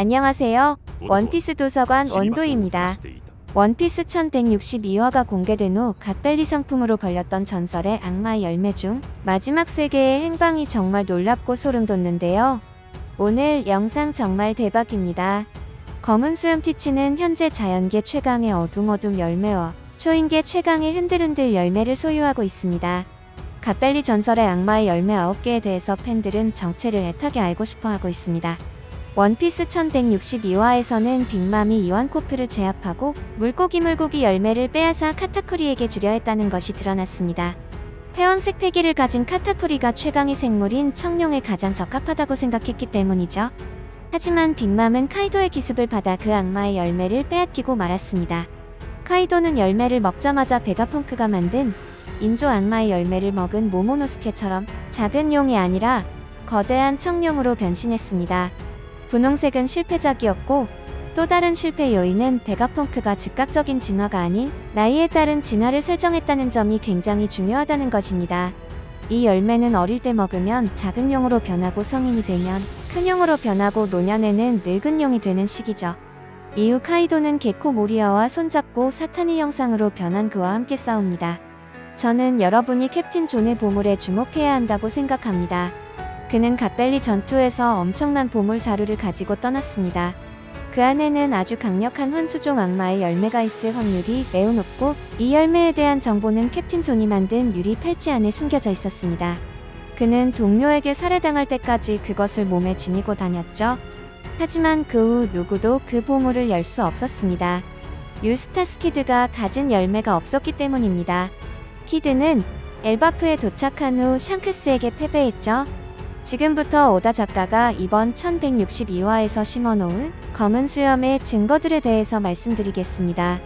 안녕하세요. 원피스 도서관 원도입니다. 원피스 1162화가 공개된 후 갓벨리 상품으로 걸렸던 전설의 악마의 열매 중 마지막 3개의 행방이 정말 놀랍고 소름 돋는데요. 오늘 영상 정말 대박입니다. 검은 수염 티치는 현재 자연계 최강의 어둠 열매와 초인계 최강의 흔들흔들 열매를 소유하고 있습니다. 갓벨리 전설의 악마의 열매 9개에 대해서 팬들은 정체를 애타게 알고 싶어하고 있습니다. 원피스 1162화에서는 빅맘이 이완코프를 제압하고 물고기 열매를 빼앗아 카타쿠리에게 주려 했다는 것이 드러났습니다. 회원색 패기를 가진 카타쿠리가 최강의 생물인 청룡에 가장 적합하다고 생각했기 때문이죠. 하지만 빅맘은 카이도의 기습을 받아 그 악마의 열매를 빼앗기고 말았습니다. 카이도는 열매를 먹자마자 베가펑크가 만든 인조 악마의 열매를 먹은 모모노스케처럼 작은 용이 아니라 거대한 청룡으로 변신했습니다. 분홍색은 실패작이었고 또 다른 실패 요인은 베가펑크가 즉각적인 진화가 아닌 나이에 따른 진화를 설정했다는 점이 굉장히 중요하다는 것입니다. 이 열매는 어릴 때 먹으면 작은 용으로 변하고 성인이 되면 큰 용으로 변하고 노년에는 늙은 용이 되는 시기죠. 이후 카이도는 게코 모리아와 손잡고 사탄의 형상으로 변한 그와 함께 싸웁니다. 저는 여러분이 캡틴 존의 보물에 주목해야 한다고 생각합니다. 그는 갓벨리 전투에서 엄청난 보물 자루를 가지고 떠났습니다. 그 안에는 아주 강력한 환수종 악마의 열매가 있을 확률이 매우 높고 이 열매에 대한 정보는 캡틴 존이 만든 유리 팔찌 안에 숨겨져 있었습니다. 그는 동료에게 살해당할 때까지 그것을 몸에 지니고 다녔죠. 하지만 그 후 누구도 그 보물을 열 수 없었습니다. 유스타스 키드가 가진 열매가 없었기 때문입니다. 키드는 엘바프에 도착한 후 샹크스에게 패배했죠. 지금부터 오다 작가가 이번 1162화에서 심어놓은 검은 수염의 증거들에 대해서 말씀드리겠습니다.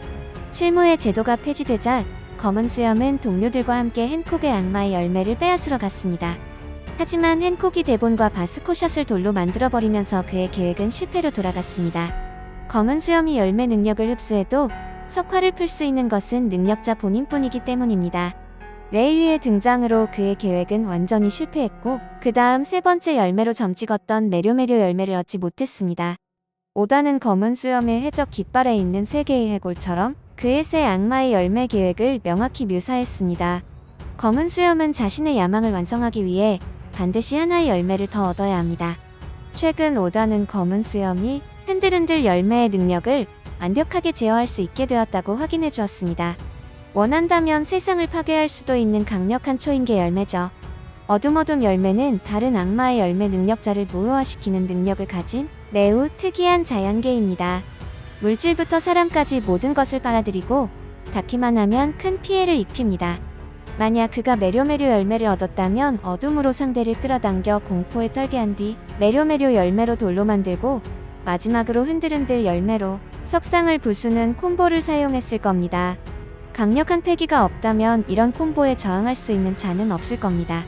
실무의 제도가 폐지되자 검은 수염은 동료들과 함께 헨콕의 악마의 열매를 빼앗으러 갔습니다. 하지만 헨콕이 대본과 바스코샷을 돌로 만들어버리면서 그의 계획은 실패로 돌아갔습니다. 검은 수염이 열매 능력을 흡수해도 석화를 풀 수 있는 것은 능력자 본인뿐이기 때문입니다. 레일리의 등장으로 그의 계획은 완전히 실패했고 그 다음 3번째 열매로 점찍었던 메료메료 열매를 얻지 못했습니다. 오다는 검은 수염의 해적 깃발에 있는 3개의 해골처럼 그의 새 악마의 열매 계획을 명확히 묘사했습니다. 검은 수염은 자신의 야망을 완성하기 위해 반드시 하나의 열매를 더 얻어야 합니다. 최근 오다는 검은 수염이 흔들흔들 열매의 능력을 완벽하게 제어할 수 있게 되었다고 확인해 주었습니다. 원한다면 세상을 파괴할 수도 있는 강력한 초인계 열매죠. 어둠 열매는 다른 악마의 열매 능력자를 무효화시키는 능력을 가진 매우 특이한 자연계입니다. 물질부터 사람까지 모든 것을 빨아들이고 닿기만 하면 큰 피해를 입힙니다. 만약 그가 메료메료 열매를 얻었다면 어둠으로 상대를 끌어당겨 공포에 떨게 한 뒤 메료메료 열매로 돌로 만들고 마지막으로 흔들흔들 열매로 석상을 부수는 콤보를 사용했을 겁니다. 강력한 패기가 없다면 이런 콤보에 저항할 수 있는 자는 없을 겁니다.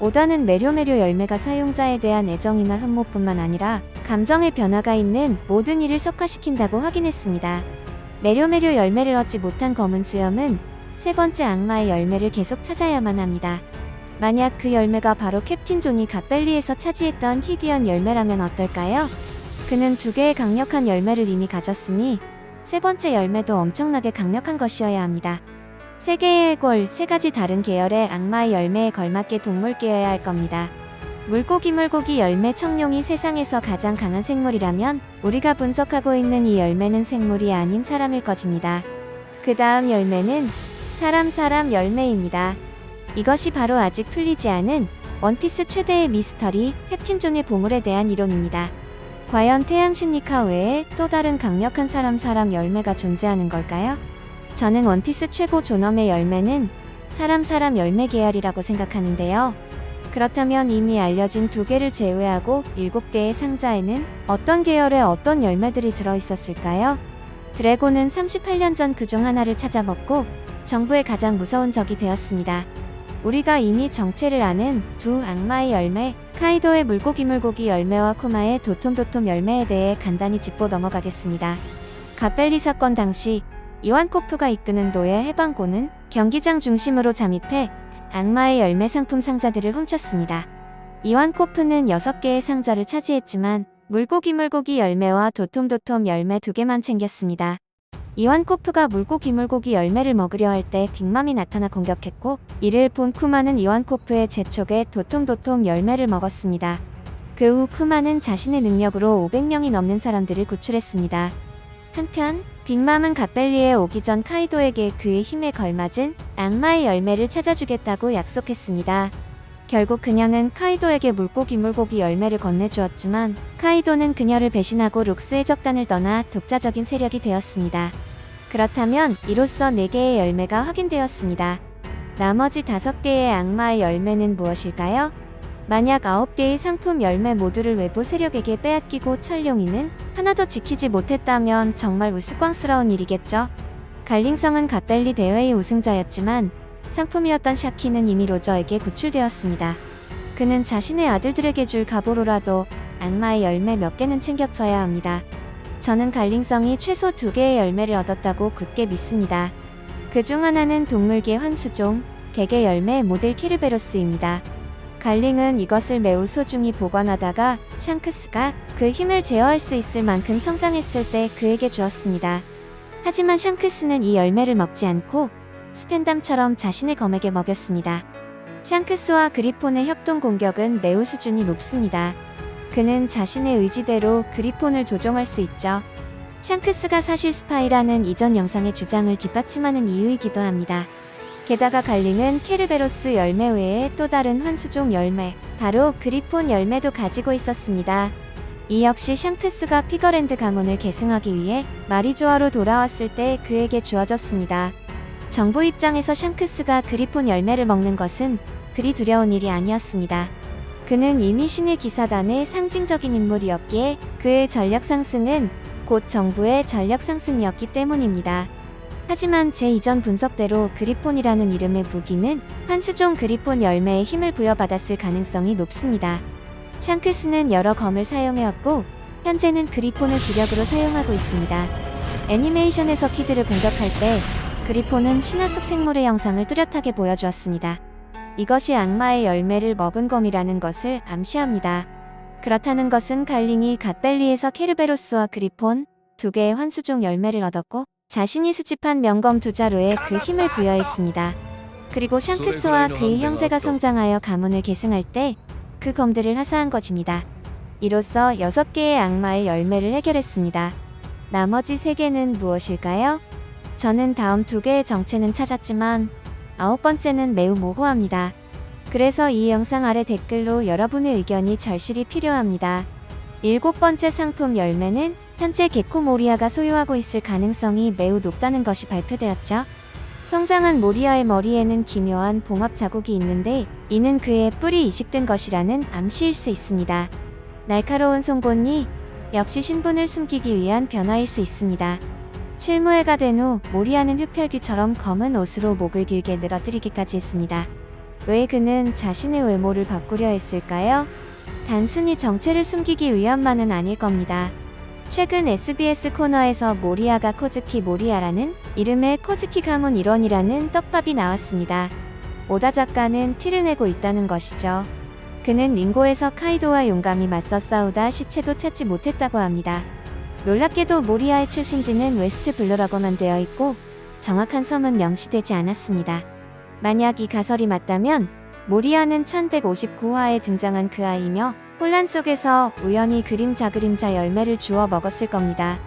오다는 메료메료 열매가 사용자에 대한 애정이나 흠모뿐만 아니라 감정의 변화가 있는 모든 일을 석화시킨다고 확인했습니다. 메료메료 열매를 얻지 못한 검은 수염은 3번째 악마의 열매를 계속 찾아야만 합니다. 만약 그 열매가 바로 캡틴 존이 갓벨리에서 차지했던 희귀한 열매라면 어떨까요? 그는 2개의 강력한 열매를 이미 가졌으니 3번째 열매도 엄청나게 강력한 것이어야 합니다. 3개의 해골, 3가지 다른 계열의 악마의 열매에 걸맞게 동물계여야 할 겁니다. 물고기 열매 청룡이 세상에서 가장 강한 생물이라면 우리가 분석하고 있는 이 열매는 생물이 아닌 사람일 것입니다. 그 다음 열매는 사람 열매입니다. 이것이 바로 아직 풀리지 않은 원피스 최대의 미스터리 캡틴 존의 보물에 대한 이론입니다. 과연 태양 신니카 외에 또 다른 강력한 사람 열매가 존재하는 걸까요? 저는 원피스 최고 존엄의 열매는 사람 열매 계열이라고 생각하는데요. 그렇다면 이미 알려진 2개를 제외하고 7개의 상자에는 어떤 계열의 어떤 열매들이 들어있었을까요? 드래곤은 38년 전 그중 하나를 찾아먹고 정부의 가장 무서운 적이 되었습니다. 우리가 이미 정체를 아는 2 악마의 열매, 카이도의 물고기 열매와 쿠마의 도톰 열매에 대해 간단히 짚고 넘어가겠습니다. 갓벨리 사건 당시 이완코프가 이끄는 노예 해방고는 경기장 중심으로 잠입해 악마의 열매 상품 상자들을 훔쳤습니다. 이완코프는 6개의 상자를 차지했지만 물고기 열매와 도톰도톰 열매 2개만 챙겼습니다. 이완코프가 물고기 열매를 먹으려 할 때 빅맘이 나타나 공격했고, 이를 본 쿠마는 이완코프의 재촉에 도톰도톰 열매를 먹었습니다. 그 후 쿠마는 자신의 능력으로 500명이 넘는 사람들을 구출했습니다. 한편 빅맘은 갓벨리에 오기 전 카이도에게 그의 힘에 걸맞은 악마의 열매를 찾아주겠다고 약속했습니다. 결국 그녀는 카이도에게 물고기 열매를 건네주었지만 카이도는 그녀를 배신하고 록스의 적단을 떠나 독자적인 세력이 되었습니다. 그렇다면 이로써 4개의 열매가 확인되었습니다. 나머지 5개의 악마의 열매는 무엇일까요? 만약 9개의 상품 열매 모두를 외부 세력에게 빼앗기고 철룡이는 하나도 지키지 못했다면 정말 우스꽝스러운 일이겠죠. 갈링성은 갓벨리 대회의 우승자였지만 상품이었던 샤키는 이미 로저에게 구출되었습니다. 그는 자신의 아들들에게 줄 갑오로라도 악마의 열매 몇 개는 챙겼어야 합니다. 저는 갈링성이 최소 2개의 열매를 얻었다고 굳게 믿습니다. 그 중 하나는 동물계 환수종, 개개 열매 모델 케르베로스입니다. 갈링은 이것을 매우 소중히 보관하다가 샹크스가 그 힘을 제어할 수 있을 만큼 성장했을 때 그에게 주었습니다. 하지만 샹크스는 이 열매를 먹지 않고 스펜담처럼 자신의 검에게 먹였습니다. 샹크스와 그리폰의 협동 공격은 매우 수준이 높습니다. 그는 자신의 의지대로 그리폰을 조종할 수 있죠. 샹크스가 사실 스파이라는 이전 영상의 주장을 뒷받침하는 이유이기도 합니다. 게다가 갈링은 케르베로스 열매 외에 또 다른 환수종 열매, 바로 그리폰 열매도 가지고 있었습니다. 이 역시 샹크스가 피거랜드 가문을 계승하기 위해 마리조아로 돌아왔을 때 그에게 주어졌습니다. 정부 입장에서 샹크스가 그리폰 열매를 먹는 것은 그리 두려운 일이 아니었습니다. 그는 이미 신의 기사단의 상징적인 인물이었기에 그의 전력 상승은 곧 정부의 전력 상승이었기 때문입니다. 하지만 제 이전 분석대로 그리폰이라는 이름의 무기는 환수종 그리폰 열매에 힘을 부여받았을 가능성이 높습니다. 샹크스는 여러 검을 사용해왔고 현재는 그리폰을 주력으로 사용하고 있습니다. 애니메이션에서 키드를 공격할 때 그리폰은 신화속 생물의 영상을 뚜렷하게 보여주었습니다. 이것이 악마의 열매를 먹은 검이라는 것을 암시합니다. 그렇다는 것은 갈링이 갓벨리에서 케르베로스와 그리폰 2개의 환수종 열매를 얻었고 자신이 수집한 명검 2자루에 그 힘을 부여했습니다. 그리고 샹크스와 그의 형제가 성장하여 가문을 계승할 때 그 검들을 하사한 것입니다. 이로써 6개의 악마의 열매를 해결했습니다. 나머지 3개는 무엇일까요? 저는 다음 2개의 정체는 찾았지만 9번째는 매우 모호합니다. 그래서 이 영상 아래 댓글로 여러분의 의견이 절실히 필요합니다. 7번째 상품 열매는 현재 게코 모리아가 소유하고 있을 가능성이 매우 높다는 것이 발표되었죠. 성장한 모리아의 머리에는 기묘한 봉합 자국이 있는데 이는 그의 뿔이 이식된 것이라는 암시일 수 있습니다. 날카로운 송곳니, 역시 신분을 숨기기 위한 변화일 수 있습니다. 칠무회가 된 후 모리아는 흡혈귀처럼 검은 옷으로 목을 길게 늘어뜨리기까지 했습니다. 왜 그는 자신의 외모를 바꾸려 했을까요? 단순히 정체를 숨기기 위함만은 아닐 겁니다. 최근 SBS 코너에서 모리아가 코즈키 모리아라는 이름의 코즈키 가문 일원이라는 떡밥이 나왔습니다. 오다 작가는 티를 내고 있다는 것이죠. 그는 링고에서 카이도와 용감히 맞서 싸우다 시체도 찾지 못했다고 합니다. 놀랍게도 모리아의 출신지는 웨스트 블루라고만 되어 있고 정확한 섬은 명시되지 않았습니다. 만약 이 가설이 맞다면 모리아는 1159화에 등장한 그 아이며 혼란 속에서 우연히 그림자 열매를 주워 먹었을 겁니다.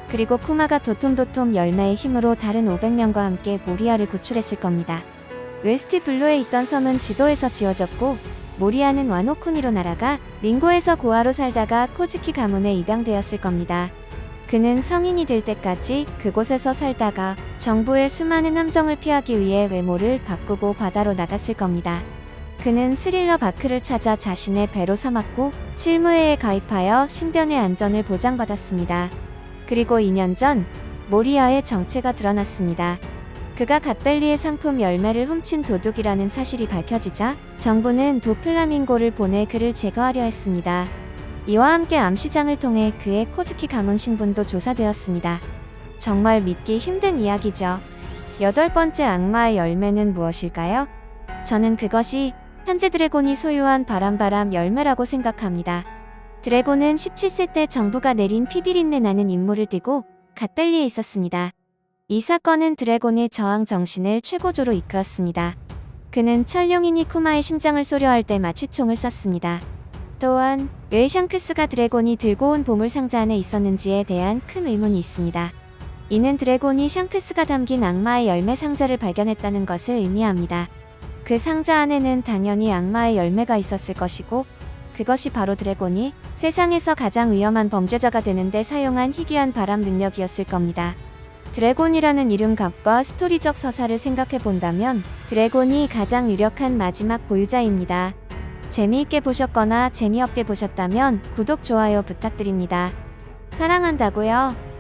그리고 쿠마가 도톰도톰 열매의 힘으로 다른 500명과 함께 모리아를 구출했을 겁니다. 웨스트 블루에 있던 섬은 지도에서 지워졌고 모리아는 와노쿠니로 날아가 링고에서 고아로 살다가 코즈키 가문에 입양되었을 겁니다. 그는 성인이 될 때까지 그곳에서 살다가 정부의 수많은 함정을 피하기 위해 외모를 바꾸고 바다로 나갔을 겁니다. 그는 스릴러 바크를 찾아 자신의 배로 삼았고 칠무회에 가입하여 신변의 안전을 보장받았습니다. 그리고 2년 전 모리아의 정체가 드러났습니다. 그가 갓벨리의 상품 열매를 훔친 도둑이라는 사실이 밝혀지자 정부는 도플라밍고를 보내 그를 제거하려 했습니다. 이와 함께 암시장을 통해 그의 코즈키 가문 신분도 조사되었습니다. 정말 믿기 힘든 이야기죠. 8번째 악마의 열매는 무엇일까요? 저는 그것이 현재 드래곤이 소유한 바람 열매라고 생각합니다. 드래곤은 17세 때 정부가 내린 피비린내 나는 임무를 띠고 갓벨리에 있었습니다. 이 사건은 드래곤의 저항 정신을 최고조로 이끌었습니다. 그는 철룡이니 쿠마의 심장을 쏘려 할 때 마취총을 쐈습니다. 또한 왜 샹크스가 드래곤이 들고 온 보물 상자 안에 있었는지에 대한 큰 의문이 있습니다. 이는 드래곤이 샹크스가 담긴 악마의 열매 상자를 발견했다는 것을 의미합니다. 그 상자 안에는 당연히 악마의 열매가 있었을 것이고 그것이 바로 드래곤이 세상에서 가장 위험한 범죄자가 되는데 사용한 희귀한 발암 능력이었을 겁니다. 드래곤이라는 이름 값과 스토리적 서사를 생각해 본다면 드래곤이 가장 유력한 마지막 보유자입니다. 재미있게 보셨거나 재미없게 보셨다면 구독, 좋아요 부탁드립니다. 사랑한다고요.